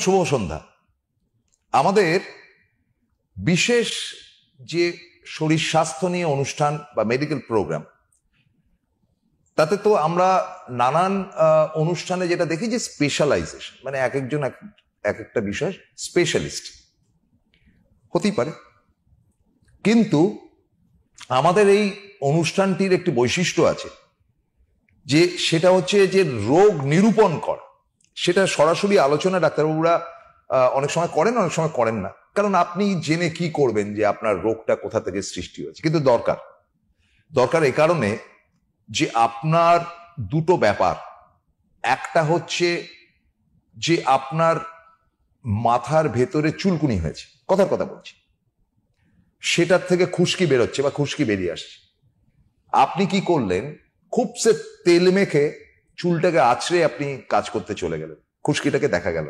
শুভ সন্ধ্যা। আমাদের বিশেষ যে শরীর স্বাস্থ্য নিয়ে অনুষ্ঠান বা মেডিকেল প্রোগ্রাম, তাতে তো আমরা নানান অনুষ্ঠানে যেটা দেখি যে স্পেশালাইজেশন, মানে এক একজন এক একটা বিষয় স্পেশালিস্ট হতেই পারে। কিন্তু আমাদের এই অনুষ্ঠানটির একটি বৈশিষ্ট্য আছে যে সেটা হচ্ছে যে রোগ নিরূপণ করা। সেটা সরাসরি আলোচনা ডাক্তারবাবুরা অনেক সময় করেন, অনেক সময় করেন না, কারণ আপনি জেনে কি করবেন যে আপনার রোগটা কোথা থেকে সৃষ্টি হয়েছে। কিন্তু দরকার এই কারণে যে আপনার দুটো ব্যাপার, একটা হচ্ছে যে আপনার মাথার ভেতরে চুলকুনি হয়েছে, কথার কথা বলছি, সেটার থেকে খুশকি বেরোচ্ছে বা খুশকি বেরিয়ে আসছে। আপনি কি করলেন, খুব সে তেল মেখে চুলটাকে আছড়ে আপনি কাজ করতে চলে গেলেন, খুশকিটাকে দেখা গেল,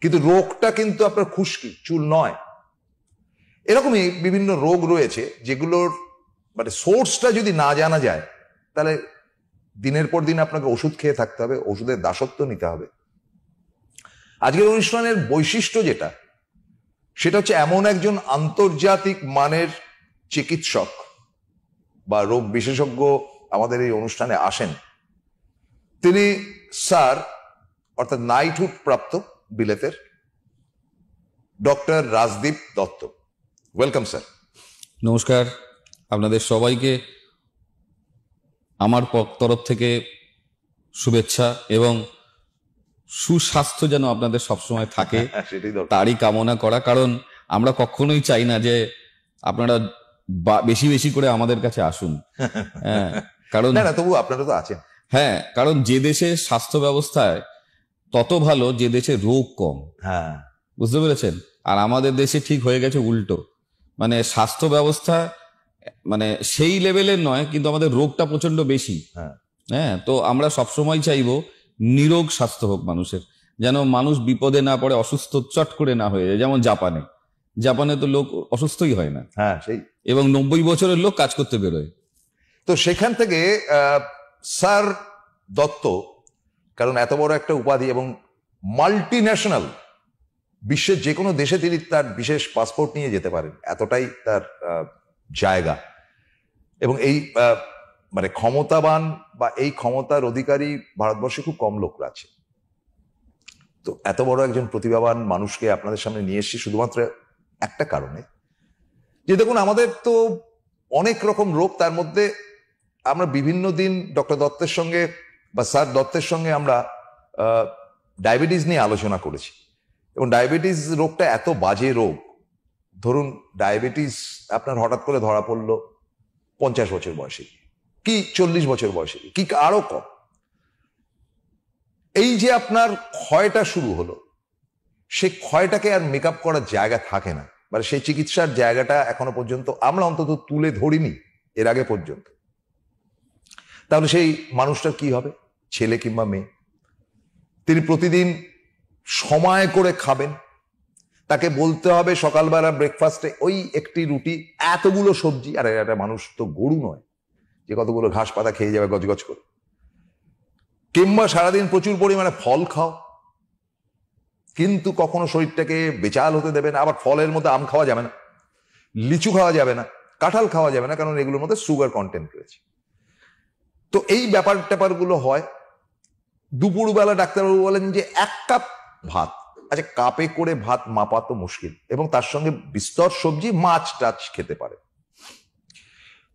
কিন্তু রোগটা কিন্তু আপনার খুশকি, চুল নয়। এরকমই বিভিন্ন রোগ রয়েছে যেগুলোর মানে সোর্সটা যদি না জানা যায়, তাহলে দিনের পর দিন আপনাকে ওষুধ খেয়ে থাকতে হবে, ওষুধের দাসত্ব নিতে হবে। আজকের অনুষ্ঠানের বৈশিষ্ট্য যেটা, সেটা হচ্ছে এমন একজন আন্তর্জাতিক মানের চিকিৎসক বা রোগ বিশেষজ্ঞ আমাদের এই অনুষ্ঠানে আসেন। তিনি স্যার, অর্থাৎ নাইটহুড প্রাপ্ত বিলেতের doctor Rajdeep Dutta. Welcome sir. নমস্কার, আপনাদের সবাইকে আমার তরফ থেকে শুভেচ্ছা এবং সুস্বাস্থ্য যেন আপনাদের সবসময় থাকে তারই কামনা করা। কারণ আমরা কখনোই চাই না যে আপনারা বেশি বেশি করে আমাদের কাছে আসুন। হ্যাঁ, কারণ তবু আপনারা তো আছেন। হ্যাঁ, কারণ যে দেশে স্বাস্থ্য ব্যবস্থায় তত ভালো যে দেশে রোগ কম। হ্যাঁ, বুঝতে পেরেছেন? আর আমাদের দেশে ঠিক হয়ে গেছে উল্টো, মানে স্বাস্থ্য ব্যবস্থা মানে সেই লেভেলের নয়, কিন্তু আমাদের রোগটা প্রচন্ড বেশি। হ্যাঁ, তো আমরা সবসময় চাইবো নিরোগ স্বাস্থ্য হোক মানুষের, যেন মানুষ বিপদে না পড়ে, অসুস্থ চট করে না হয়ে যায়। যেমন জাপানে তো লোক অসুস্থই হয় না। হ্যাঁ, সেই, এবং 90 বছরের লোক কাজ করতে বেরোয়। তো সেখান থেকে স্যার দত্ত, কারণ এত বড় একটা উপাধি এবং মাল্টি ন্যাশনাল, বিশ্বের যে কোনো দেশে তিনি তার বিশেষ পাসপোর্ট নিয়ে যেতে পারেন, এতটাই তার জায়গা। এবং এই মানে ক্ষমতাবান বা এই ক্ষমতার অধিকারী ভারতবর্ষে খুব কম লোক আছে। তো এত বড় একজন প্রতিভাবান মানুষকে আপনাদের সামনে নিয়ে এসেছি শুধুমাত্র একটা কারণে, যে দেখুন আমাদের তো অনেক রকম রোগ, তার মধ্যে আমরা বিভিন্ন দিন ডক্টর দত্তের সঙ্গে বা স্যার দত্তের সঙ্গে আমরা ডায়াবেটিস নিয়ে আলোচনা করেছি। এবং ডায়াবেটিস রোগটা এত বাজে রোগ। ধরুন ডায়াবেটিস আপনার হঠাৎ করে ধরা পড়লো 50 বছর বয়সে, কি 40 বছর বয়সে, কি আরো কম। এই যে আপনার ক্ষয়টা শুরু হলো, সেই ক্ষয়টাকে আর মেকআপ করার জায়গা থাকে না, মানে সেই চিকিৎসার জায়গাটা এখনো পর্যন্ত আমরা অন্তত তুলে ধরিনি এর আগে পর্যন্ত। তাহলে সেই মানুষটার কি হবে, ছেলে কিংবা মেয়ে? তিনি প্রতিদিন সময় করে খাবেন, তাকে বলতে হবে সকালবেলা ব্রেকফাস্টে ওই একটি রুটি, এতগুলো সবজি। আর একটা মানুষ তো গরু নয় যে কতগুলো ঘাস পাতা খেয়ে যাবে গজগজ করে। কিংবা সারাদিন প্রচুর পরিমাণে ফল খাও, কিন্তু কখনো শরীরটাকে বেচাল হতে দেবে না। আবার ফলের মধ্যে আম খাওয়া যাবে না, লিচু খাওয়া যাবে না, কাঁঠাল খাওয়া যাবে না, কারণ এগুলোর মধ্যে সুগার কন্টেন্ট রয়েছে। তো এই ব্যাপারগুলো হয়। দুপুরবেলা ডাক্তারবাবু বলেন যে 1 কাপ ভাত, আচ্ছা কাপে করে ভাত মাপা তো মুশকিল, এবং তার সঙ্গে বিস্তর সবজি, মাছ টাছ খেতে পারে।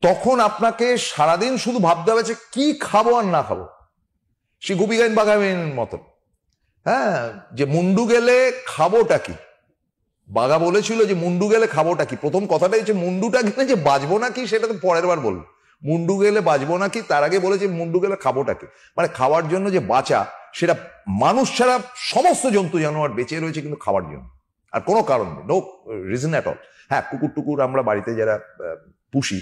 তখন আপনাকে সারাদিন শুধু ভাবতে হবে যে কি খাবো আর না খাবো, সে গুপি গাইন বাঘাইনের মতন। হ্যাঁ, যে মুন্ডু গেলে খাবোটা কি, বাঘা বলেছিল যে মুন্ডু গেলে খাবোটা কি। প্রথম কথাটাই হচ্ছে মুন্ডুটা গেলে যে বাঁচবো না কি, সেটা তো পরের বার বলবো। মুন্ডু গেলে বাঁচবো না কি, তার আগে বলেছে মুন্ডু গেলে খাবোটা কি। মানে খাওয়ার জন্য যে বাঁচা, সেটা মানুষ ছাড়া সমস্ত জন্তু জানোয়ার বেঁচে রয়েছে কিন্তু খাওয়ার জন্য, আর কোনো কারণ নেই, নো রিজন অ্যাট অল। হ্যাঁ, কুকুর টুকুর আমরা বাড়িতে যারা পুষি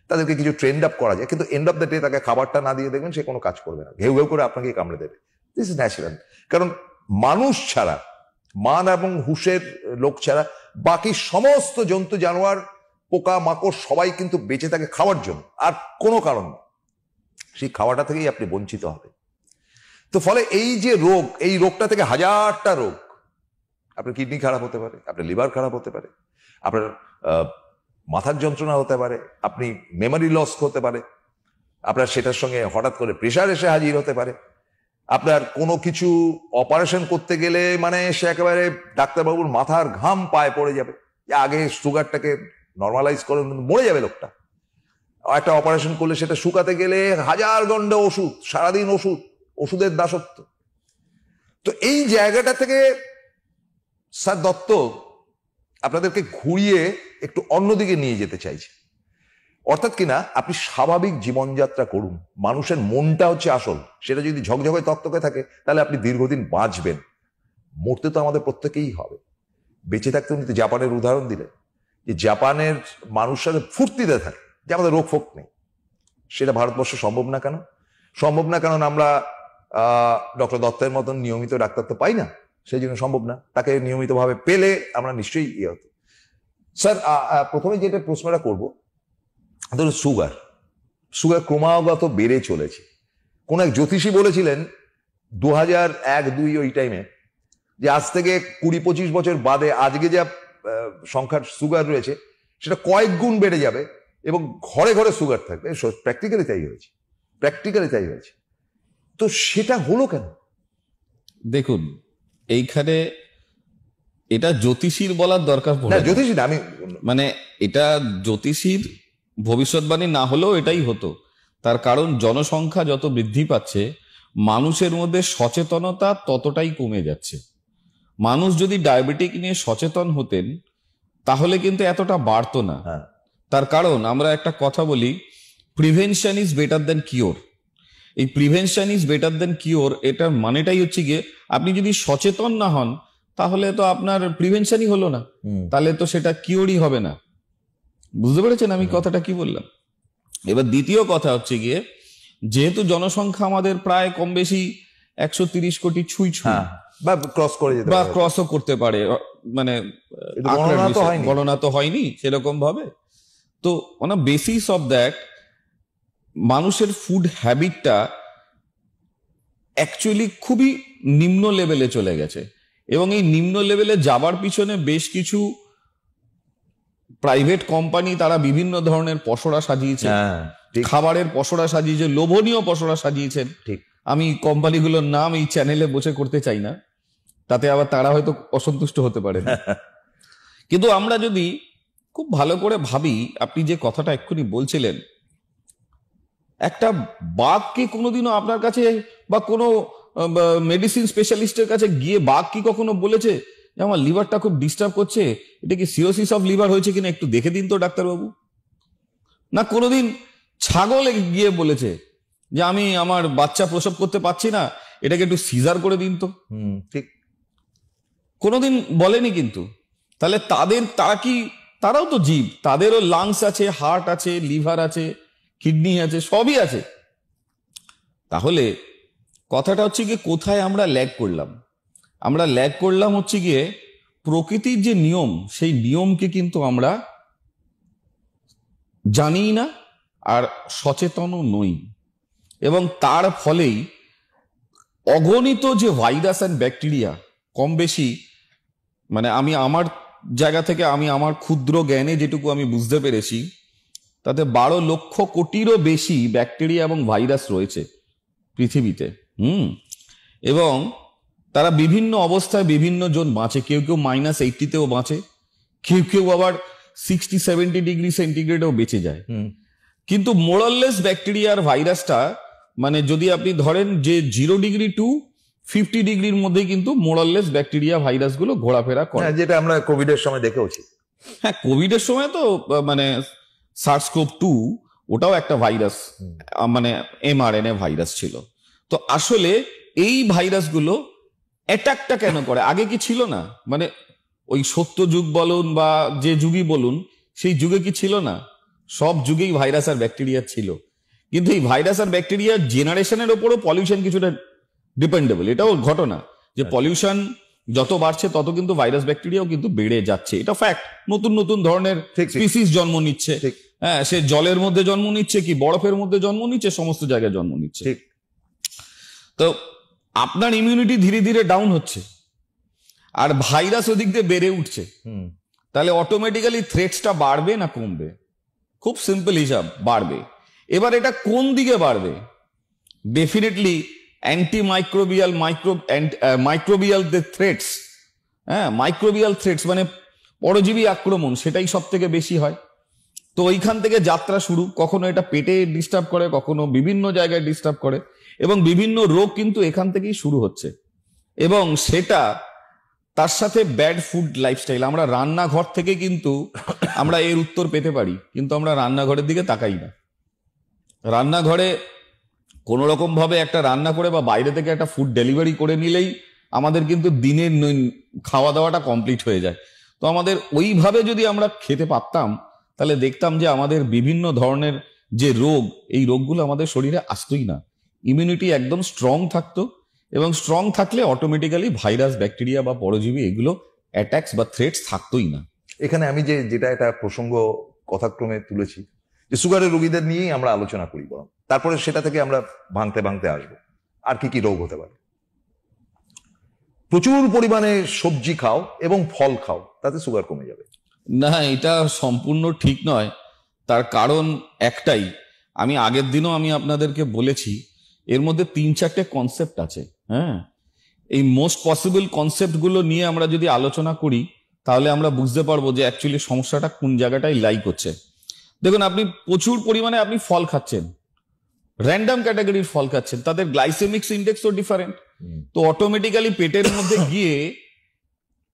তাদেরকে কিছু ট্রেন্ড আপ করা যায়, কিন্তু এন্ড অফ দ্য ডে তাকে খাবারটা না দিয়ে দেখবেন সে কোনো কাজ করবে না, ঘেউ ঘেউ করে আপনাকে কামড়ে দেবে। This is natural. কারণ মানুষ ছাড়া, মান এবং হুঁশের লোক ছাড়া বাকি সমস্ত জন্তু জানোয়ার, পোকা মাকড় সবাই কিন্তু বেঁচে থাকে খাওয়ার জন্য, আর কোনো কারণ নেই। সেই খাওয়াটা থেকেই আপনি বঞ্চিত হবে। তো ফলে এই যে রোগ, এই রোগটা থেকে হাজারটা রোগ আপনার কিডনি খারাপ হতে পারে, আপনার লিভার খারাপ হতে পারে, আপনার মাথার যন্ত্রণা হতে পারে, আপনি মেমোরি লস হতে পারে, আপনার সেটার সঙ্গে হঠাৎ করে প্রেশার এসে হাজির হতে পারে, আপনার কোনো কিছু অপারেশন করতে গেলে মানে সে একেবারে ডাক্তারবাবুর মাথার ঘাম পায়ে পড়ে যাবে, যে আগে সুগারটাকে নর্মালাইজ করে মরে যাবে লোকটা। একটা অপারেশন করলে সেটা শুকাতে গেলে হাজার গন্ডা ওষুধ, সারাদিন ওষুধের দাসত্ব। তো এই জায়গাটা থেকে স্যার দত্ত আপনাদেরকে ঘুরিয়ে একটু অন্যদিকে নিয়ে যেতে চাইছে। অর্থাৎ কিনা আপনি স্বাভাবিক জীবনযাত্রা করুন, মানুষের মনটা হচ্ছে আসল, সেটা যদি ঝকঝকে তকতকে থাকে তাহলে আপনি দীর্ঘদিন বাঁচবেন। মরতে তো আমাদের প্রত্যেকেই হবে, বেঁচে থাকতে উনি তো জাপানের উদাহরণ দিলেন, যে জাপানের মানুষরা ফুর্তিতে থাকে, যে আমাদের রোগ ফোক নেই। সেটা ভারতবর্ষে সম্ভব না কেন? সম্ভব না কারণ আমরা ডক্টর দত্তের মতন নিয়মিত ডাক্তার তো পাই না, সেই জন্য সম্ভব না। তাকে নিয়মিতভাবে পেলে আমরা নিশ্চয়ই ইয়ে হতো। স্যার প্রথমে যেটা প্রশ্নটা করবো, ধরুন সুগার ক্রমাগত বেড়ে চলেছে। কোন এক জ্যোতিষী বলেছিলেন 2001-2 ওই টাইমে, যে আজ থেকে 20-25 বছর বাদে আজকে যা সংখ্যার সুগার রয়েছে সেটা কয়েক গুণ বেড়ে যাবে এবং ঘরে ঘরে সুগার থাকবে। প্র্যাকটিক্যালি তাই হয়েছে। তো সেটা হলো কেন? দেখুন, এইখানে এটা জ্যোতিষীর বলার দরকার পড়ে না। জ্যোতিষী না, আমি মানে এটা জ্যোতিষীর ভবিষ্যৎবাণী না হলেও এটাই হতো। তার কারণ জনসংখ্যা যত বৃদ্ধি পাচ্ছে, মানুষের মধ্যে সচেতনতা ততটাই কমে যাচ্ছে। মানুষ যদি ডায়াবেটিক নিয়ে সচেতন হতেন তাহলে কিন্তু এতটা বাড়তো না। তার কারণ আমরা একটা কথা বলি, prevention is better than cure. এই prevention is better than cure, এটার মানেটাই হচ্ছে গিয়ে আপনি যদি সচেতন না হন তাহলে তো আপনার প্রিভেনশনই হলো না, তাহলে তো সেটা কিওরই হবে না। বুঝতে পেরেছেন আমি কথাটা কি বললাম? এবার দ্বিতীয় কথা হচ্ছে গিয়ে, যেহেতু জনসংখ্যা আমাদের প্রায় কম বেশি 130 কোটি ছুঁই বা ক্রস করে যেতে বা ক্রসও করতে পারে, মানে গণনা তো হয়নি সেরকম ভাবে। তো on a basis of that মানুষের ফুড হ্যাবিটটা অ্যাকচুয়ালি খুবই নিম্ন লেভেলে চলে গেছে, এবং এই নিম্ন লেভেলে যাবার পিছনে বেশ কিছু প্রাইভেট কোম্পানি তারা বিভিন্ন ধরনের পসরা সাজিয়েছে, খাবারের পসরা সাজিয়েছে, লোভনীয় পসরা সাজিয়েছেন। আমি কোম্পানিগুলোর নাম এই চ্যানেলে বসে করতে চাই না, তাতে আবার তারা হয়তো অসন্তুষ্ট হতে পারে। কিন্তু আমরা যদি খুব ভালো করে ভাবি, আপনি যে কথাটা এক্ষুনি বলছিলেন, একটা বাঘ কি কোনোদিনও আপনার কাছে বা কোনো মেডিসিন স্পেশালিস্টের কাছে গিয়ে বাঘ কি কখনো বলেছে যে আমার লিভারটা খুব ডিস্টার্ব করছে, এটা কি সিরোসিস অফ লিভার হয়েছে কিনা একটু দেখে দিন তো ডাক্তারবাবু? না কোনোদিন ছাগল গিয়ে বলেছে যে আমি আমার বাচ্চা প্রসব করতে পারছি না, এটাকে একটু সিজার করে দিন তো? ঠিক, কোনোদিন বলেনি। কিন্তু তাহলে তারাও তো জীব, তাদেরও লাংস আছে, হার্ট আছে, লিভার আছে, কিডনি আছে, সবই আছে। তাহলে কথাটা হচ্ছে গিয়ে কোথায় আমরা ল্যাগ করলাম? আমরা ল্যাগ করলাম হচ্ছে গিয়ে প্রকৃতির যে নিয়ম, সেই নিয়মকে কিন্তু আমরা জানি না আর সচেতনও নই, এবং তার ফলেই অগণিত যে ভাইরাস অ্যান্ড ব্যাকটেরিয়া কম বেশি, মানে আমি আমার জায়গা থেকে, আমি আমার ক্ষুদ্র জ্ঞানে যেটুকু আমি বুঝতে পেরেছি, তাতে 12 লক্ষ কোটিরও বেশি ব্যাকটেরিয়া এবং ভাইরাস রয়েছে পৃথিবীতে। এবং তারা বিভিন্ন অবস্থায় বিভিন্ন জন বাঁচে, কেউ কেউ -80তেও বাঁচে, কেউ আবার 60-70 ডিগ্রি সেন্টিগ্রেডেও বেঁচে যায়। কিন্তু মোরাললেস ব্যাকটেরিয়ার ভাইরাসটা, মানে যদি আপনি ধরেন যে 0 ডিগ্রি টু 50 ডিগ্রির মধ্যে কিন্তু মোরাললেস ব্যাকটেরিয়া ভাইরাস গুলো ঘোরাফেরা করে, যেটা আমরা কোভিডের সময় দেখেওছি। হ্যাঁ, কোভিডের সময় তো মানে SARS-CoV-2 ওটাও একটা ভাইরাস, মানে mRNA ভাইরাস ছিল। তো আসলে এই ভাইরাসগুলো অ্যাটাকটা কেন করে? আগে কি ছিল না? মানে ওই সত্য যুগ বলুন বা যে যুগই বলুন, সেই যুগে কি ছিল না? সব যুগেই ভাইরাস আর ব্যাকটেরিয়া ছিল। কিন্তু এই ভাইরাস আর ব্যাকটেরিয়ার জেনারেশনের ওপরও পলিউশন কিছুটা ডিপেন্ডেবল। এটাও ঘটনা যে পলিউশন যত বাড়ছে তত কিন্তু ভাইরাস ব্যাকটেরিয়াও কিন্তু বেড়ে যাচ্ছে, এটা ফ্যাক্ট। নতুন নতুন ধরনের স্পিসিস জন্ম নিচ্ছে। হ্যাঁ, সে জলের মধ্যে জন্ম নিচ্ছে কি বরফের মধ্যে জন্ম নিচ্ছে, সমস্ত জায়গায় জন্ম নিচ্ছে। তো আপনার ইমিউনিটি ধীরে ধীরে ডাউন হচ্ছে। আর ভাইরাস ওদিক দিয়ে বেড়ে উঠছে, তাহলে অটোমেটিক্যালি থ্রেটসটা বাড়বে না কমবে? খুব সিম্পল হিসাব, বাড়বে। এবার এটা কোন দিকে বাড়বে? ডেফিনেটলি অ্যান্টিমাইক্রোবিয়াল মাইক্রোবিয়াল থ্রেটস, হ্যাঁ, মাইক্রোবিয়াল থ্রেটস মানে পরজীবী আক্রমণ, সেটাই সব থেকে বেশি হয়। তো ওইখান থেকে যাত্রা শুরু। কখনো এটা পেটে ডিস্টার্ব করে, কখনো বিভিন্ন জায়গায় ডিস্টার্ব করে, এবং বিভিন্ন রোগ কিন্তু এখান থেকেই শুরু হচ্ছে। এবং সেটা তার সাথে ব্যাড ফুড লাইফস্টাইল। আমরা রান্নাঘর থেকে কিন্তু আমরা এর উত্তর পেতে পারি, কিন্তু আমরা রান্নাঘরের দিকে তাকাই না। রান্নাঘরে কোনো রকম ভাবে একটা রান্না করে বা বাইরে থেকে একটা ফুড ডেলিভারি করে নিলেই আমাদের কিন্তু দিনের খাওয়া দাওয়াটা কমপ্লিট হয়ে যায়। তো আমাদের ওইভাবে যদি আমরা খেতে পারতাম, তাহলে দেখতাম যে আমাদের বিভিন্ন ধরনের যে রোগ, এই রোগগুলো আমাদের শরীরে আসতোই না। ইমিউনিটি একদম স্ট্রং থাকতো, এবং স্ট্রং থাকলে অটোমেটিক্যালি ভাইরাস, ব্যাকটেরিয়া বা পরজীবী এগুলো অ্যাটাকস বা থ্রেটস থাকতোই না। এখানে আমি যেটা একটা প্রসঙ্গ কথাক্রমে তুলেছি, যে সুগারের রোগীদের নিয়েই আমরা আলোচনা করি বরং, তারপরে সেটা থেকে আমরা ভাঙতে ভাঙতে আসবো আর কি কি রোগ হতে পারে। প্রচুর পরিমাণে সবজি খাও এবং ফল খাও, তাতে সুগার কমে যাবে না, এটা সম্পূর্ণ ঠিক নয়। তার কারণ একটাই, আমি আগের দিনও আমি আপনাদেরকে বলেছি, এর মধ্যে 3-4টে কনসেপ্ট আছে। হ্যাঁ, এই মোস্ট পসিবল কনসেপ্টগুলো নিয়ে আমরা যদি আলোচনা করি, তাহলে আমরা বুঝতে পারবো যে অ্যাকচুয়ালি সমস্যাটা কোন জায়গাটায় লাই করছে। দেখুন, আপনি প্রচুর পরিমাণে আপনি ফল খাচ্ছেন, র্যান্ডম ক্যাটাগরির ফল খাচ্ছেন, তাদের গ্লাইসেমিক ইন্ডেক্সও ডিফারেন্ট। তো অটোমেটিক্যালি পেটের মধ্যে গিয়ে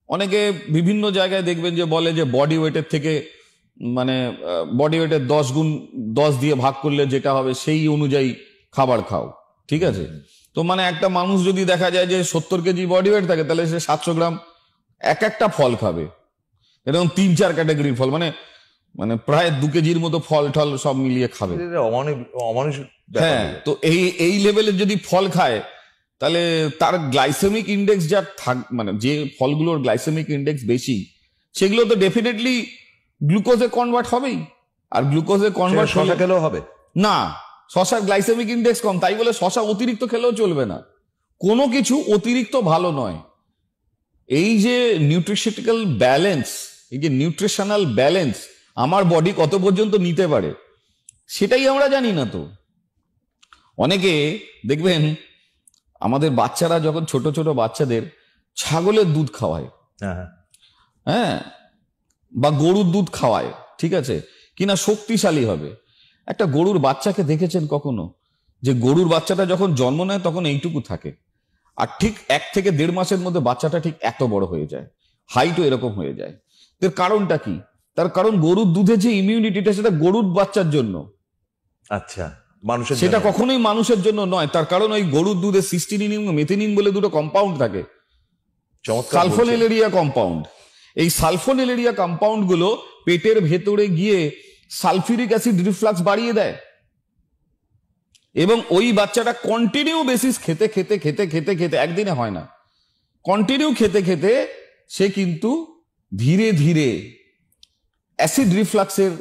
অনেকে বিভিন্ন জায়গায় দেখবেন যে বলে যে বডি ওয়েটের থেকে, মানে বডি ওয়েটের 10 দিয়ে ভাগ করলে যেটা হবে সেই অনুযায়ী খাবার খাও, ঠিক আছে? তো মানে একটা মানুষ যদি দেখা যায় যে 70 কেজি বডি ওয়েট থাকে, তাহলে সে 700 গ্রাম একটা ফল খাবে। এরকম 3-4 ক্যাটাগরির ফল, মানে প্রায় 2 কেজির মতো ফল টল সব মিলিয়ে খাবে। হ্যাঁ, তো এই লেভেলের যদি ফল খায়, তাহলে তার গ্লাইসেমিক ইন্ডেক্স যা মানে যে ফলগুলোর গ্লাইসেমিক ইন্ডেক্স বেশি, সেগুলো তো ডেফিনেটলি গ্লুকোজে কনভার্ট হবেই। আর গ্লুকোজে কনভার্ট খেলেও হবে না। শশার গ্লাইসেমিক ইন্ডেক্স কম, তাই বলে শশা অতিরিক্ত খেলেও চলবে না। কোনো কিছু অতিরিক্ত ভালো নয়। এই যে নিউট্রিশনাল ব্যালেন্স, এই যে নিউট্রিশনাল ব্যালেন্স আমার বডি কত পর্যন্ত নিতে পারে, সেটাই আমরা জানি না। তো অনেকে দেখবেন আমাদের বাচ্চারা যখন ছোট ছোট বাচ্চাদের ছাগলের দুধ খাওয়ায়, হ্যাঁ, বা গরুর দুধ খাওয়ায়, ঠিক আছে, কিনা শক্তিশালী হবে। একটা গরুর বাচ্চাকে দেখেছেন কখনো? যে গরুর বাচ্চাটা যখন জন্ম নেয় তখন এইটুকু থাকে, আর ঠিক 1 থেকে 1.5 মাসের মধ্যে বাচ্চাটা ঠিক এত বড় হয়ে যায়, হাইটও এরকম হয়ে যায়। এর কারণটা কি? তার কারণ গরুর দুধে যে ইমিউনিটিটা, সেটা গরুর বাচ্চার জন্য। আচ্ছা, মানুষের সেটা কখনোই মানুষের জন্য নয়। তার কারণ ওই গরুর দুধে সিস্টিনিন এবং মেথিনিন বলে দুটো কম্পাউন্ড থাকে, সালফোনেলেরিয়া কম্পাউন্ড। এই সালফোনেলেরিয়া কম্পাউন্ড গুলো পেটের ভেতরে গিয়ে সালফিউরিক অ্যাসিড রিফ্লাক্স বাড়িয়ে দেয়, এবং ওই বাচ্চাটা কন্টিনিউ বেসিস খেতে খেতে খেতে খেতে খেতে, একদিনে হয় না, কন্টিনিউ খেতে খেতে সে কিন্তু ধীরে ধীরে অ্যাসিড রিফ্লাক্সের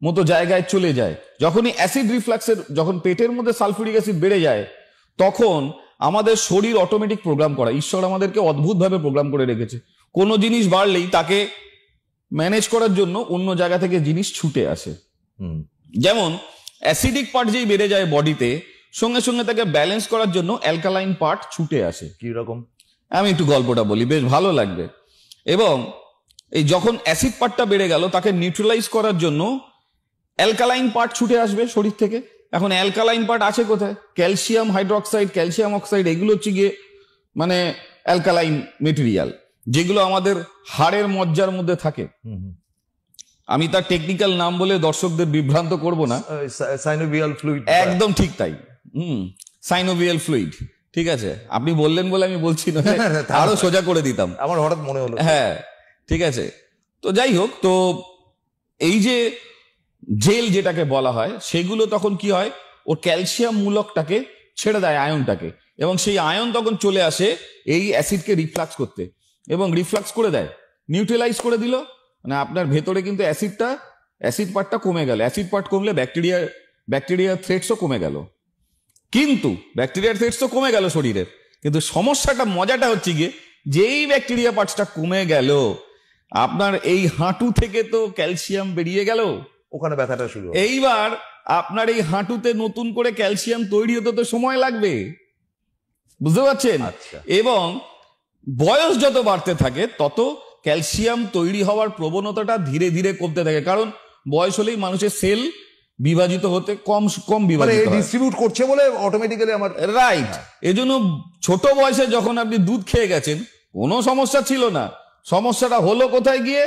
মতো জায়গায় চলে যায়। যখনই অ্যাসিড রিফ্লাক্সের, যখন পেটের মধ্যে সালফিউরিক অ্যাসিড বেড়ে যায়, তখন আমাদের শরীর অটোমেটিক প্রোগ্রাম করা, ঈশ্বর আমাদেরকে অদ্ভুতভাবে প্রোগ্রাম করে রেখেছে। কোনো জিনিস বাড়লেই তাকে ম্যানেজ করার জন্য অন্য জায়গা থেকে জিনিস ছুটে আসে। যেমন অ্যাসিডিক পার্ট যেই বেড়ে যায় বডিতে, সঙ্গে সঙ্গে তাকে ব্যালেন্স করার জন্য অ্যালকালাইন পার্ট ছুটে আসে। কি রকম? আমি একটু গল্পটা বলি, বেশ ভালো লাগবে। এবং এই যখন অ্যাসিড পার্টটা বেড়ে গেল, তাকে নিউট্রালাইজ করার জন্য অ্যালকালাইন পার্ট ছুটে আসবে শরীর থেকে। এখন অ্যালকালাইন পার্ট আছে কোথায়? ক্যালসিয়াম হাইড্রোক্সাইড, ক্যালসিয়াম অক্সাইড, এগুলো হচ্ছে গিয়ে মানে অ্যালকালাইন মেটেরিয়াল, যেগুলো আমাদের হাড়ের মজ্জার মধ্যে থাকে। আমি তার টেকনিক্যাল নাম বলে দর্শকদের বিভ্রান্ত করব না। সাইনোভিয়াল ফ্লুইড, একদম ঠিক তাই। সাইনোভিয়াল ফ্লুইড, ঠিক আছে। আপনি বললেন বলে আমি বলছি না, আরো সোজা করে দিতাম, আমার হঠাৎ মনে হলো। হ্যাঁ, ঠিক আছে। তো যাই হোক, তো এই যে জেল যেটাকে বলা হয়, সেগুলো তখন কি হয়, ওর ক্যালসিয়াম মূলকটাকে ছেড়ে দেয়, আয়নটাকে, এবং সেই আয়ন তখন চলে আসে এই অ্যাসিডকে রিফ্লাক্স করতে, এবং রিফ্লাক্স করে দেয়, নিউট্রালাইজ করে দিল। মানে আপনার ভেতরে কিন্তু অ্যাসিড পার্টটা কমে গেল। অ্যাসিড পার্ট কমলে ব্যাকটেরিয়ার থ্রেটসও কমে গেল। কিন্তু ব্যাকটেরিয়ার থ্রেটস তো কমে গেল শরীরের, কিন্তু সমস্যাটা, মজাটা হচ্ছে গিয়ে যেই ব্যাকটেরিয়া পার্টসটা কমে গেল, আপনার এই হাঁটু থেকে তো ক্যালসিয়াম বেরিয়ে গেল, ওখানে ব্যথাটা শুরু হলো। এইবার আপনার এই হাঁটুতে নতুন করে ক্যালসিয়াম তৈরি হতে তো সময় লাগবে, বুঝতে পারছেন? আচ্ছা। এবং বয়স যত বাড়তে থাকে তত ক্যালসিয়াম তৈরি হওয়ার প্রবণতাটা ধীরে ধীরে কমতে থাকে, কারণ বয়স হলেই মানুষের সেল বিভাজিত হতে কম মানে বিভাজিত হয়। ডিস্ট্রিবিউট করছে বলে অটোমেটিক্যালি আমার রাইট। এজন্য ছোট বয়সে যখন আপনি দুধ খেয়ে গেছেন কোনো সমস্যা ছিল না, সমস্যাটা হলো কোথায় গিয়ে?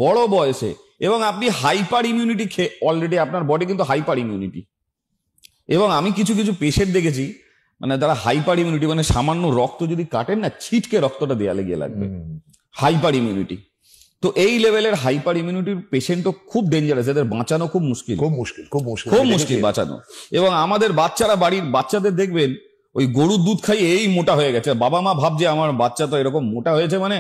বড় বয়সে। এবং আপনি হাইপার ইমিউনিটি খেয়ে অলরেডি আপনার বডি কিন্তু হাইপার ইমিউনিটি। এবং আমি কিছু কিছু পেশেন্ট দেখেছি মানে তারা হাইপার ইমিউনিটি, মানে সামান্য রক্ত যদি কাটেন না, ছিটকে রক্তটা দেয়ালে গিয়ে লাগবে, হাইপার ইমিউনিটি। তো এই লেভেলের হাইপার ইমিউনিটির পেশেন্টও খুব ডেঞ্জারাস, এদের বাঁচানো খুব মুশকিল, খুব মুশকিল বাঁচানো। এবং আমাদের বাচ্চারা, বাড়ির বাচ্চাদের দেখবেন ওই গরুর দুধ খাইয়ে এই মোটা হয়ে গেছে, বাবা মা ভাবছে আমার বাচ্চা তো এরকম মোটা হয়েছে মানে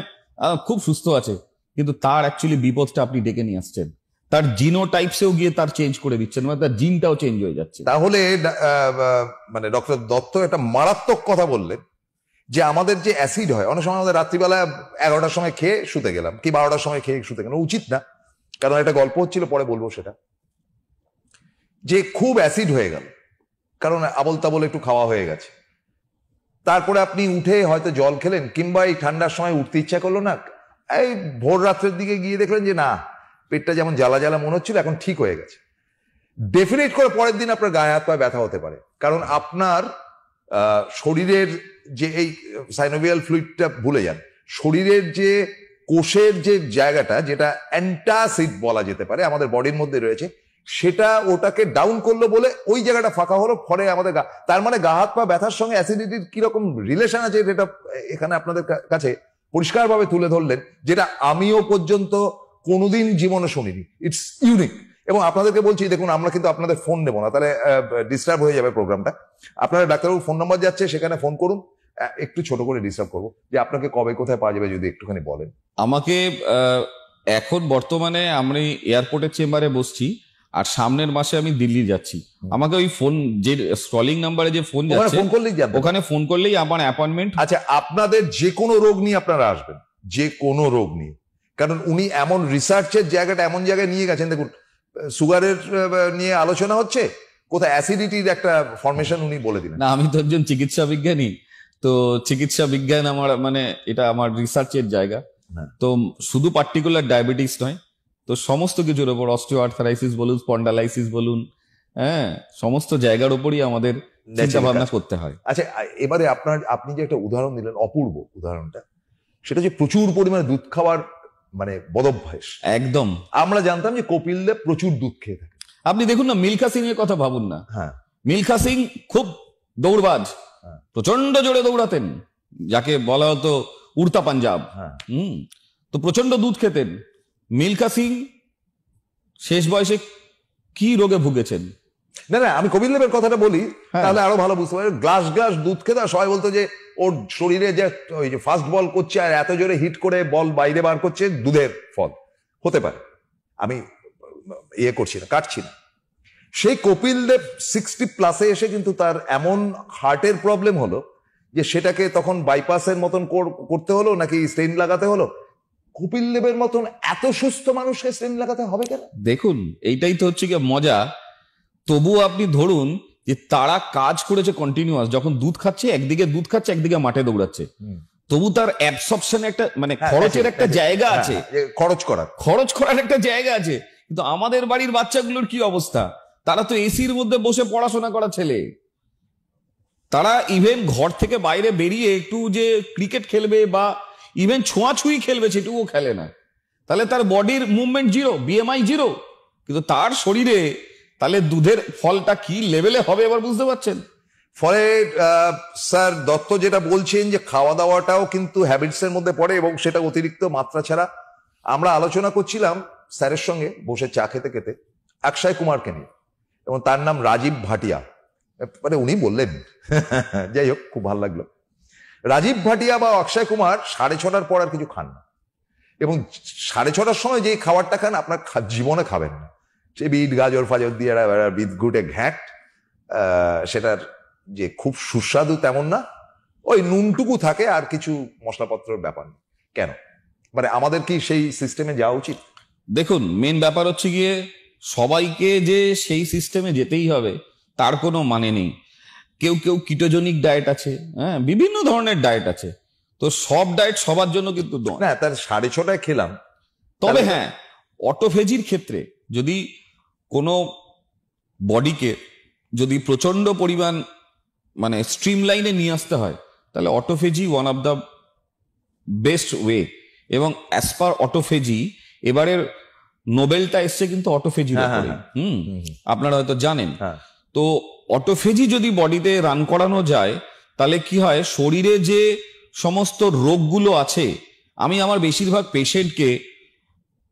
খুব সুস্থ আছে, কিন্তু তার অ্যাকচুয়ালি বিপদটা আপনি ডেকে নিয়ে আসছেন, তার জিনোটাইপসেও গিয়ে তার চেঞ্জ করে দিচ্ছেন, মানে তার জিনটাও চেঞ্জ হয়ে যাচ্ছে। তাহলে মানে ডক্টর দত্ত একটা মারাত্মক কথা বললেন যে আমাদের যে অ্যাসিড হয়, অনেক সময় আমাদের রাত্রিবেলা 11টার সময় খেয়ে শুতে গেলাম কি 12টার সময় খেয়ে শুতে গেলাম, উচিত না, কারণ একটা গল্প হচ্ছিল পরে বলবো সেটা, যে খুব অ্যাসিড হয়ে গেল কারণ আবল তাবল একটু খাওয়া হয়ে গেছে, তারপরে আপনি উঠে হয়তো জল খেলেন, কিংবা এই ঠান্ডার সময় উঠতে ইচ্ছা করলো না, এই ভোর রাত্রের দিকে গিয়ে দেখলেন যে না, পেটটা যেমন জ্বালা জ্বালা মনে হচ্ছিল এখন ঠিক হয়ে গেছে, ডেফিনেট করে পরের দিন আপনার গায়ে হাত পায়ে ব্যথা হতে পারে, কারণ আপনার শরীরের যে এই সাইনোভিয়াল ফ্লুইডটা ভুলে যান, শরীরের যে কোষের যে জায়গাটা যেটা অ্যান্টাসিড বলা যেতে পারে আমাদের বডির মধ্যে রয়েছে, সেটা ওটাকে ডাউন করলো বলে ওই জায়গাটা ফাঁকা হলো, ফলে আমাদের তার মানে গা হাত পা ব্যথার সঙ্গে অ্যাসিডিটির কিরকম রিলেশন আছে যেটা এখানে আপনাদের কাছে পরিষ্কারভাবে তুলে ধরলেন, যেটা আমিও পর্যন্ত কোনোদিন জীবনে শুনিনি। It's unique. এবং আপনাদেরকে বলছি, দেখুন আমরা কিন্তু আপনাদের ফোন নেবো না, তাহলে ডিস্টার্ব হয়ে যাবে প্রোগ্রামটা। আপনারা ডাক্তারবাবু ফোন নাম্বার যাচ্ছে, সেখানে ফোন করুন, একটু ছোট করে ডিস্টার্ব করবো, যে আপনাকে কবে কোথায় পাওয়া যাবে যদি একটুখানি বলেন। আমাকে এখন বর্তমানে আমি এয়ারপোর্টের চেম্বারে বসছি, আর সামনের মাসে আমি দিল্লি যাচ্ছি। আমাকে ওই ফোন যে স্ক্রলিং নাম্বারে যে ফোন যাচ্ছে ওখানে ফোন করলেই আমার অ্যাপয়েন্টমেন্ট। আচ্ছা, আপনাদের যে কোনো রোগ নিয়ে আপনারা আসবেন, যে কোনো রোগ নিয়ে, কারণ উনি এমন রিসার্চের জায়গাটা এমন জায়গায় নিয়ে গেছেন, দেখুন সুগারের নিয়ে আলোচনা হচ্ছে, কোথায় অ্যাসিডিটির একটা ফরমেশন উনি বলে দিলেন। না, আমি তো একজন চিকিৎসা বিজ্ঞানী, তো চিকিৎসা বিজ্ঞান আমার মানে এটা আমার রিসার্চের জায়গা। তো শুধু পার্টিকুলার ডায়াবেটিস নয়, তো সমস্ত কিছুর উপর, অস্টিও আর্থারাইসিস বলুন, স্পন্ডালাইসিস বলুন, হ্যাঁ, সমস্ত জায়গার উপরই আমাদের চিন্তা ভাবনা করতে হয়। আচ্ছা, এবারে আপনি যে একটা উদাহরণ দিলেন, অপূর্ব উদাহরণটা, সেটা যে প্রচুর পরিমাণে দুধ খাওয়ার মানে বদভ্যাস। একদম। আমরা জানতাম যে কপিল দেব প্রচুর দুধ খেয়ে থাকে। আপনি দেখুন না, মিলখা সিং এর কথা ভাবুন না। হ্যাঁ, মিলখা সিং খুব দৌড়বাজ, প্রচন্ড জোরে দৌড়াতেন, যাকে বলা হতো উড়তা পাঞ্জাব। তো প্রচন্ড দুধ খেতেন। মিলখা সিং শেষ বয়সে কি রোগে ভুগেছেন? না না, আমি কপিল দেবের কথাটা বলি, তাহলে আরো ভালো বুঝতে পারি। গ্লাস গ্লাস দুধ খেতে, সবাই বলতো যে ওর শরীরে যে ওই যে ফাস্ট বল করছে আর এত জোরে হিট করে বল বাইরে বার করছে, দুধের ফল হতে পারে, আমি ইয়ে করছি না, কাটছি না। সেই কপিল দেব 60+ এসে কিন্তু তার এমন হার্টের প্রবলেম হলো যে সেটাকে তখন বাইপাসের মতন করতে হলো, নাকি স্টেন লাগাতে হলো। কপিল দেবের মতন এত সুস্থ মানুষকে স্টেন লাগাতে হবে কেন? দেখুন, এইটাই তো হচ্ছে কি মজা। তবুও আপনি ধরুন যে তারা কাজ করেছে কন্টিনিউয়াস, যখন দুধ খাচ্ছে একদিকে দুধ খাচ্ছে একদিকে মাঠে দৌড়াচ্ছে, তবু তার অ্যাবসর্পশন একটা মানে খরচের একটা জায়গা আছে, খরচ করার একটা জায়গা আছে। কিন্তু আমাদের বাড়ির বাচ্চাগুলোর কি অবস্থা? তারা তো এসির মধ্যে বসে পড়াশোনা করা ছেলে, তারা ইভেন ঘর থেকে বাইরে বেরিয়ে একটু যে ক্রিকেট খেলবে বা ইভেন ছোঁয়াছুঁই খেলবে সেটুকুও খেলে না। তাহলে তার বডির মুভমেন্ট জিরো, বিএমআই জিরো, কিন্তু তার শরীরে তাহলে দুধের ফলটা কি লেভেলে হবে এবার বুঝতে পারছেন? ফলে স্যার দত্ত যেটা বলছেন যে খাওয়া দাওয়াটাও কিন্তু হ্যাবিটস এর মধ্যে পড়ে, এবং সেটা অতিরিক্ত মাত্রা ছাড়া। আমরা আলোচনা করছিলাম স্যারের সঙ্গে বসে চা খেতে খেতে অক্ষয় কুমারকে নিয়ে, এবং তার নাম রাজীব ভাটিয়া, মানে উনি বললেন যাই হোক, খুব ভালো লাগলো। রাজীব ভাটিয়া বা অক্ষয় কুমার 6:30টার পর আর কিছু খান না, এবং 6:30টার সময় যে খাবারটা খান আপনার জীবনে খাবেন না। সে বিট গাজর ফাজর দিয়ে বিট ঘুটে ঘ্যাট, সেটার যে খুব সুস্বাদু তেমন না, ওই নুনটুকু থাকে আর কিছু মশলাপত্রের ব্যাপার নেই। কেন মানে আমাদের কি সেই সিস্টেমে যাওয়া উচিত? দেখুন, মেন ব্যাপার হচ্ছে গিয়ে সবাইকে যে সেই সিস্টেমে যেতেই হবে তার কোনো মানে নেই। কেউ কেউ কিটোজনিক ডায়েট আছে, হ্যাঁ, বিভিন্ন ধরনের ডায়েট আছে, তো সব ডায়েট সবার জন্য কিন্তু নয়। না, তার 6:30 খেলাম। তবে হ্যাঁ, অটোফেজির ক্ষেত্রে যদি কোনো বডিকে যদি প্রচন্ড পরিমাণ মানে স্ট্রিমলাইনে নিয়ে আসতে হয়, তাহলে autophagy one of the best way. এবং অ্যাজ পার অটোফেজি এবারের নোবেলটা এসছে কিন্তু অটোফেজির উপরে। আপনারা হয়তো জানেন। তো অটোফেজি যদি বডিতে রান করানো যায়, তাহলে কি হয়, শরীরে যে সমস্ত রোগগুলো আছে, আমি আমার বেশিরভাগ পেশেন্টকে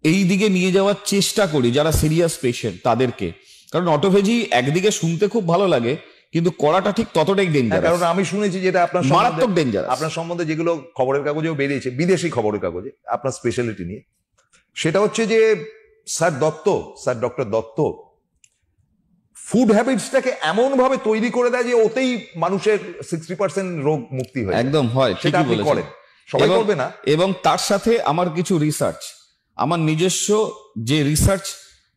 এই দিকে নিয়ে যাওয়ার চেষ্টা করি, যারা সিরিয়াস পেশেন্ট তাদেরকে। কারণ অটোফেজি একদিকে শুনতে খুব ভালো লাগে, কিন্তু করাটা ঠিক ততটাই ডেঞ্জারাস। কারণ আমি শুনেছি যেটা আপনার মারাত্মক ডেঞ্জারাস। আপনার সম্বন্ধে যেগুলো খবরের কাগজেও বেরিয়েছে, বিদেশি খবরের কাগজে আপনার স্পেশালিটি নিয়ে, সেটা হচ্ছে যে স্যার ডক্টর দত্ত ফুড হ্যাবিটসটাকে এমন ভাবে তৈরি করে দেয় যে ওতেই মানুষের 60% রোগ মুক্তি হয়। একদম হয়, সেটা আপনি করেন, সবাই করবে না। এবং তার সাথে আমার কিছু রিসার্চ, আমার নিজস্ব যে রিসার্চ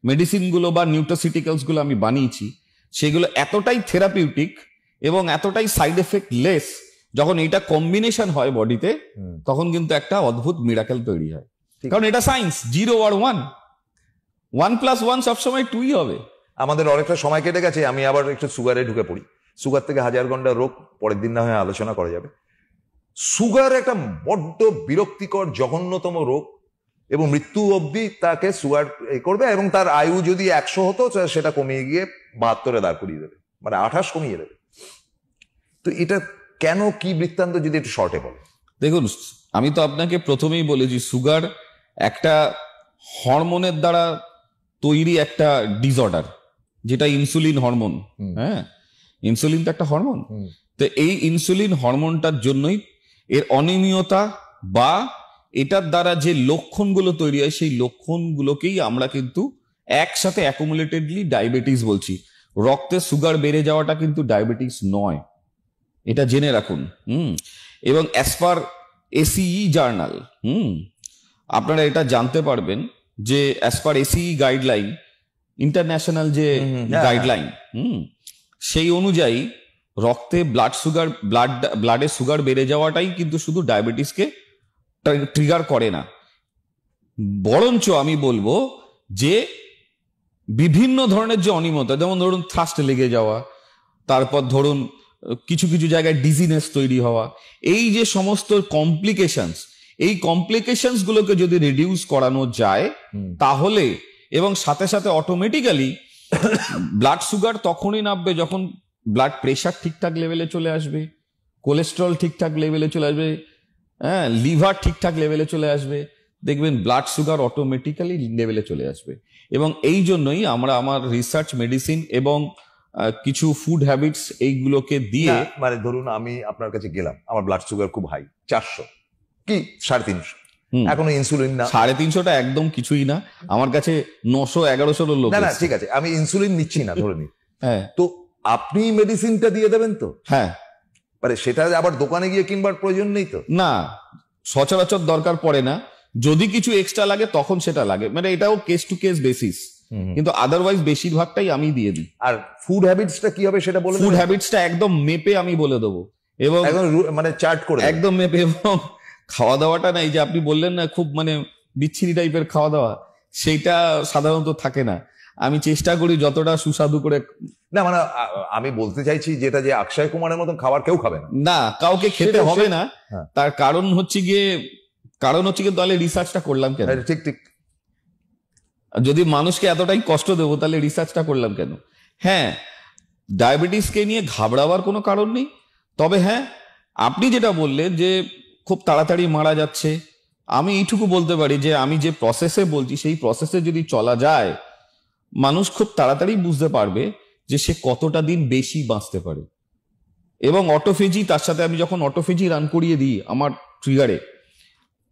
মেডিসিন গুলো বা নিউট্রাসিউটিক্যালস গুলো আমি বানিয়েছি, সেগুলো এতটাই থেরাপিউটিক এবং এতটাই সাইড এফেক্ট লেস, যখন এটা কম্বিনেশন হয় বডিতে, তখন কিন্তু একটা অদ্ভুত মিরাকেল তৈরি হয়। কারণ এটা সায়েন্স, 0 আর 1, 1 + 1 সবসময় 2ই হবে। আমাদের অনেকটা সময় কেটে গেছে, আমি আবার একটু সুগারে ঢুকে পড়ি। সুগার থেকে হাজার ঘন্টা রোগ, পরের দিন না হয় আলোচনা করা যাবে। সুগার একটা বড্ড বিরক্তিকর জঘন্যতম রোগ, এবং মৃত্যু অবধি তাকে সুগার করবে, এবং তার আয়ু যদি 100 হতো সেটা কমিয়ে গিয়ে 72-এ দাঁড় করিয়ে দেবে, মানে 28 কমিয়ে দেবে। তো এটা কেন, কি বৃত্তান্ত যদি একটু শর্টে বলে। দেখুন, আমি তো আপনাকে প্রথমেই বলেছি, সুগার একটা হরমোনের দ্বারা তৈরি একটা ডিসঅর্ডার, যেটা ইনসুলিন হরমোন। হ্যাঁ, ইনসুলিন তো একটা হরমোন। তো এই ইনসুলিন হরমোনটার জন্যই এর অনিয়মিততা বা এটার দ্বারা যে লক্ষণগুলো তৈরি হয়, সেই লক্ষণগুলোকেই আমরা কিন্তু একসাথে অ্যাকুমুলেটেডলি ডায়াবেটিস বলছি। রক্তে সুগার বেড়ে যাওয়াটা কিন্তু ডায়াবেটিস নয়, এটা জেনে রাখুন। এবং অ্যাজ পার এসিই জার্নাল, আপনারা এটা জানতে পারবেন যে অ্যাজ পার এসিই গাইডলাইন, ইন্টারন্যাশনাল যে গাইডলাইন, সেই অনুযায়ী রক্তে ব্লাডে সুগার বেড়ে যাওয়াটাই কিন্তু শুধু ডায়াবেটিসকে ট্রিগার করে না, বরঞ্চ আমি বলবো যে বিভিন্ন ধরনের যে অনিয়মিততা, যেমন ধরুন থ্রাস্ট লেগে যাওয়া, তারপর ধরুন কিছু কিছু জায়গায় ডিজিনেস তৈরি হওয়া, এই যে সমস্ত কমপ্লিকেশনস, এই কমপ্লিকেশনস গুলোকে যদি রিডিউস করানো যায় তাহলে, এবং সাথে সাথে অটোমেটিক্যালি ব্লাড সুগার তখনই নামবে যখন ব্লাড প্রেশার ঠিকঠাক লেভেলে চলে আসবে, কোলেস্টেরল ঠিকঠাক লেভেলে চলে আসবে, হ্যাঁ, লিভার ঠিকঠাক লেভেলে চলে আসবে, দেখবেন ব্লাড সুগার অটোমেটিক্যালি লেভেলে চলে আসবে। এবং এই জন্যই আমরা আমার রিসার্চ মেডিসিন এবং কিছু ফুড হ্যাবিটস এইগুলোকে দিয়ে, মানে ধরুন আমি আপনার কাছে গেলাম, আমার ব্লাড সুগার খুব হাই, 400 কি 350, এখনো ইনসুলিন না। 350টা একদম কিছুই না, আমার কাছে 900-1100 লোক। না ঠিক আছে, আমি ইনসুলিন নিচ্ছি না ধরে নি, হ্যাঁ, তো আপনি মেডিসিনটা দিয়ে দেবেন তো? হ্যাঁ, মানে সেটা আবার দোকানে গিয়ে কিনবার প্রয়োজন নেই তো? না, সচরাচর দরকার পড়ে না, যদি কিছু এক্সট্রা লাগে তখন সেটা লাগে, মানে এটাও কেস টু কেস বেসিস, কিন্তু আদারওয়াইজ বেশিরভাগটাই আমি দিয়ে দিই। আর ফুড হ্যাবিটসটা কি হবে সেটা বলে? ফুড হ্যাবিটসটা একদম মেপে আমি বলে দেবো, এবং একদম মানে চার্ট করে একদম মেপে। এবং খাওয়া দাওয়াটা না, এই যে আপনি বললেন না খুব মানে বিচ্ছিরি টাইপের খাওয়া দাওয়া, সেইটা সাধারণত থাকে না। আমি চেষ্টা করি যতটা সুস্বাদু করে। না মানে আমি বলতে চাইছি যেটা, যে অক্ষয় কুমারের মতন খাবার কেউ খাবে না, না কাউকে খেতে হবে না। তার কারণ হচ্ছে গিয়ে তাহলে রিসার্চটা করলাম কেন? ঠিক ঠিক, যদি মানুষকে এতটাই কষ্ট দেবো তাহলে রিসার্চটা করলাম কেন? হ্যাঁ, ডায়াবেটিসকে নিয়ে ঘাবড়াবার কোনো কারণ নেই। তবে হ্যাঁ, আপনি যেটা বললেন যে খুব তাড়াতাড়ি মারা যাচ্ছে, আমি এইটুকু বলতে পারি যে আমি যে প্রসেসে বলছি, সেই প্রসেসে যদি চলা যায়, মানুষ খুব তাড়াতাড়ি বুঝতে পারবে যে সে কতটা দিন বেশি বাঁচতে পারে। এবং অটোফেজি, তার সাথে আমি যখন অটোফেজি রান করিয়ে দিই আমার ট্রিগারে,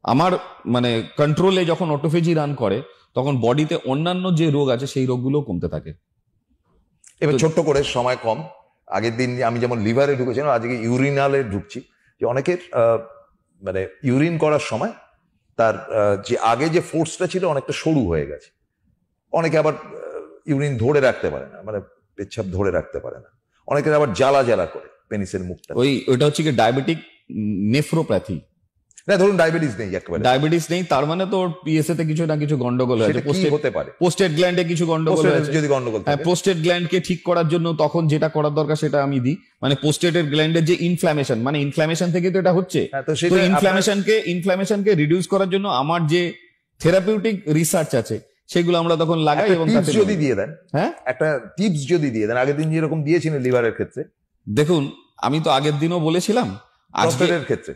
আমার মানে কন্ট্রোলে যখন অটোফেজি রান করে, তখন বডিতে অন্যান্য যে রোগ আছে সেই রোগগুলো কমতে থাকে। এবার ছোট্ট করে, সময় কম, আগের দিন আমি যেমন লিভারে ঢুকেছিলাম, আজকে ইউরিনালে ঢুকছি। যে অনেকের মানে ইউরিন করার সময় তার যে আগে যে ফোর্সটা ছিল অনেকটা সরু হয়ে গেছে। অনেকে আবার ইউরিন ধরে রাখতে পারে না, মানে পেচ্ছাপ ধরে রাখতে পারে না। অনেকের আবার জ্বালা জ্বালা করে পেনিসের মুখটা। ওইটা হচ্ছে কি ডায়াবেটিক নেফ্রোপ্যাথি। না ধরুন ডায়াবেটিস নেই, একেবারে ডায়াবেটিস নেই, তার মানে তো পিএসএ তে কিছু না কিছু গন্ডগোল হয়েছে, হতে পারে পোস্টেট গ্ল্যান্ডে কিছু গন্ডগোল হয়েছে। যদি গন্ডগোল থাকে, পোস্টেট গ্ল্যান্ডকে ঠিক করার জন্য তখন যেটা করার দরকার সেটা আমি দিই, মানে পোস্টেটেড গ্ল্যান্ডের যে ইনফ্ল্যামেশন, মানে ইনফ্ল্যামেশন থেকে তো এটা হচ্ছে, তো ইনফ্ল্যামেশনকে রিডিউস করার জন্য আমার যে থেরাপিউটিক রিসার্চ আছে সেগুলো আমরা তখন লাগাই। এবং যদি দিয়ে দেন, হ্যাঁ একটা টিপস যদি দিয়ে দেন, আগের দিন যেরকম দিয়েছিলেন লিভারের ক্ষেত্রে। দেখুন আমি তো আগের দিনও বলেছিলাম, আজকের ক্ষেত্রে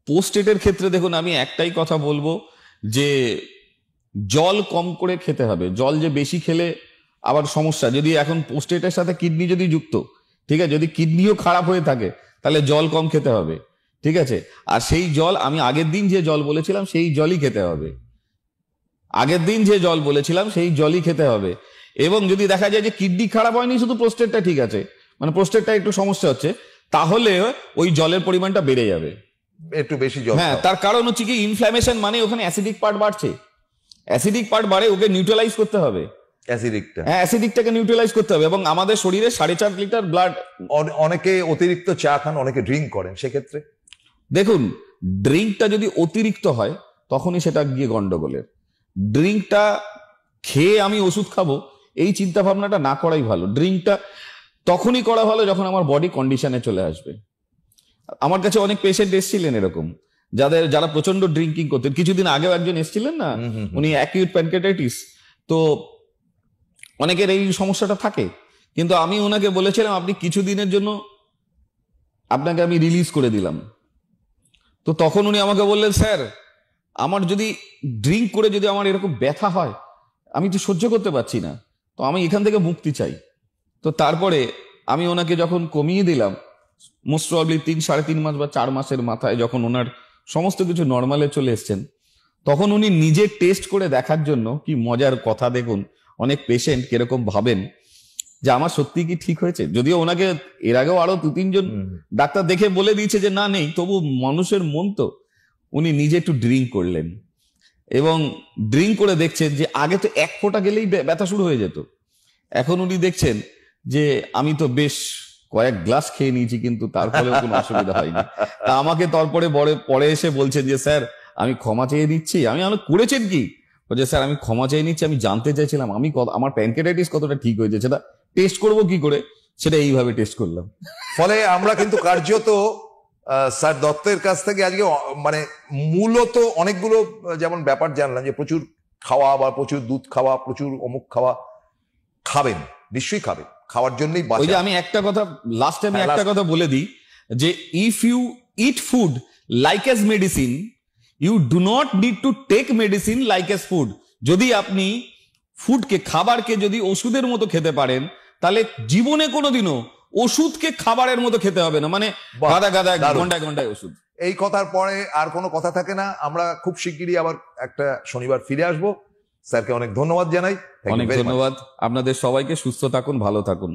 পোস্টেটের ক্ষেত্রে দেখুন আমি একটাই কথা বলবো যে জল কম করে খেতে হবে। জল যে বেশি খেলে আবার সমস্যা, যদি এখন পোস্টেটের সাথে কিডনি যদি যুক্ত, ঠিক আছে, যদি কিডনিও খারাপ হয়ে থাকে তাহলে জল কম খেতে হবে, ঠিক আছে। আর সেই জল আমি আগের দিন যে জল বলেছিলাম সেই জলই খেতে হবে, আগের দিন যে জল বলেছিলাম সেই জলই খেতে হবে। এবং যদি দেখা যায় যে কিডনি খারাপ হয়নি, শুধু প্রোস্টেটটা ঠিক আছে, মানে প্রোস্টেটটা একটু সমস্যা হচ্ছে, তাহলে ওই জলের পরিমাণটা বেড়ে যাবে, একটু বেশি জল। হ্যাঁ, তার কারণ হচ্ছে কি ইনফ্ল্যামেশন মানে ওখানে অ্যাসিডিক পার্ট বাড়ছে, অ্যাসিডিক পার্ট বাড়ে, ওকে নিউট্রালাইজ করতে হবে, অ্যাসিডিকটাকে নিউট্রালাইজ করতে হবে। এবং আমাদের শরীরে 4.5 লিটার ব্লাড। অনেকে অতিরিক্ত চা খান, অনেকে ড্রিঙ্ক করেন, সেক্ষেত্রে দেখুন ড্রিঙ্কটা যদি অতিরিক্ত হয় তখনই সেটা গিয়ে গন্ডগোলের। ড্রিঙ্কটা খেয়ে আমি ওষুধ খাবো এই চিন্তা ভাবনাটা না করাই ভালো। ড্রিঙ্কটা তখনই করা ভালো যখন আমার বডি কন্ডিশনে চলে আসবে। আমার কাছে অনেক পেশেন্ট এসেছিলেন এরকম, যারা প্রচন্ড ড্রিঙ্কিং করতেন। কিছুদিন আগেও একজন এসেছিলেন না, উনি অ্যাকিউট প্যানক্রিয়াটাইটিস, তো অনেকের এই সমস্যাটা থাকে। কিন্তু আমি ওনাকে বলেছিলাম আপনি কিছুদিনের জন্য আপনাকে আমি রিলিজ করে দিলাম। তো তখন উনি আমাকে বললেন, স্যার আমার যদি ড্রিঙ্ক করে যদি আমার এরকম ব্যথা হয় আমি তো সহ্য করতে পারছি না, তো আমি এখান থেকে মুক্তি চাই। তো তারপরে আমি ওনাকে যখন কমিয়ে দিলাম, মোস্ট প্রবাবলি 3-3.5 মাস বা 4 মাসের মাথায় যখন ওনার সমস্ত কিছু নর্মালে চলে এসছেন, তখন উনি নিজে টেস্ট করে দেখার জন্য, কি মজার কথা দেখুন, অনেক পেশেন্ট কিরকম ভাবেন যে আমার সত্যি কি ঠিক হয়েছে। যদিও ওনাকে এর আগেও আরো 2-3 জন ডাক্তার দেখে বলে দিয়েছে যে না নেই, তবু মানুষের মন তো, উনি নিজে একটু ড্রিঙ্ক করলেন এবং ড্রিঙ্ক করে দেখছেন যে আগে তো 1 ফোঁটা গেলেই ব্যথা শুরু হয়ে যেত, এখন উনি দেখছেন যে আমি তো বেশ কয়েক গ্লাস খেয়ে নিয়েছি কিন্তু তারপরেও কোনো অসুবিধা হয়নি। তা আমাকে তারপরে পরে এসে বলছেন যে স্যার আমি ক্ষমা চেয়ে নিচ্ছি। আমি করেছেন কি, বলছে স্যার আমি ক্ষমা চেয়ে নিচ্ছি, আমি জানতে চাইছিলাম আমার প্যানক্রিয়াটাইটিস কতটা ঠিক হয়েছে, সেটা টেস্ট করবো কি করে, সেটা এইভাবে টেস্ট করলাম। ফলে আমরা কিন্তু কার্যত স্যার দত্তের কাছ থেকে আজকে মানে মূলত অনেকগুলো যেমন ব্যাপার জানলাম, যে প্রচুর খাওয়া বা প্রচুর দুধ খাওয়া, প্রচুর অমুক খাওয়া, খাবেন নিশ্চয়ই খাবেন, খাওয়ার জন্যই বাঁচা। ওই যে আমি একটা কথা লাস্টে আমি একটা কথা বলে দিই যে if you eat food like as medicine you do not need to take medicine like as food. যদি আপনি খাবারকে যদি ওষুধের মতো খেতে পারেন, তাহলে জীবনে কোনোদিনও ওষুধকে খাবারের মতো খেতে হবে না, মানে গাদা ঘন্টায় ওষুধ। এই কথার পরে আর কোনো কথা থাকে না। আমরা খুব শিগগিরই আবার একটা শনিবার ফিরে আসবো। স্যারকে অনেক ধন্যবাদ জানাই। অনেক ধন্যবাদ আপনাদের সবাইকে। সুস্থ থাকুন, ভালো থাকুন।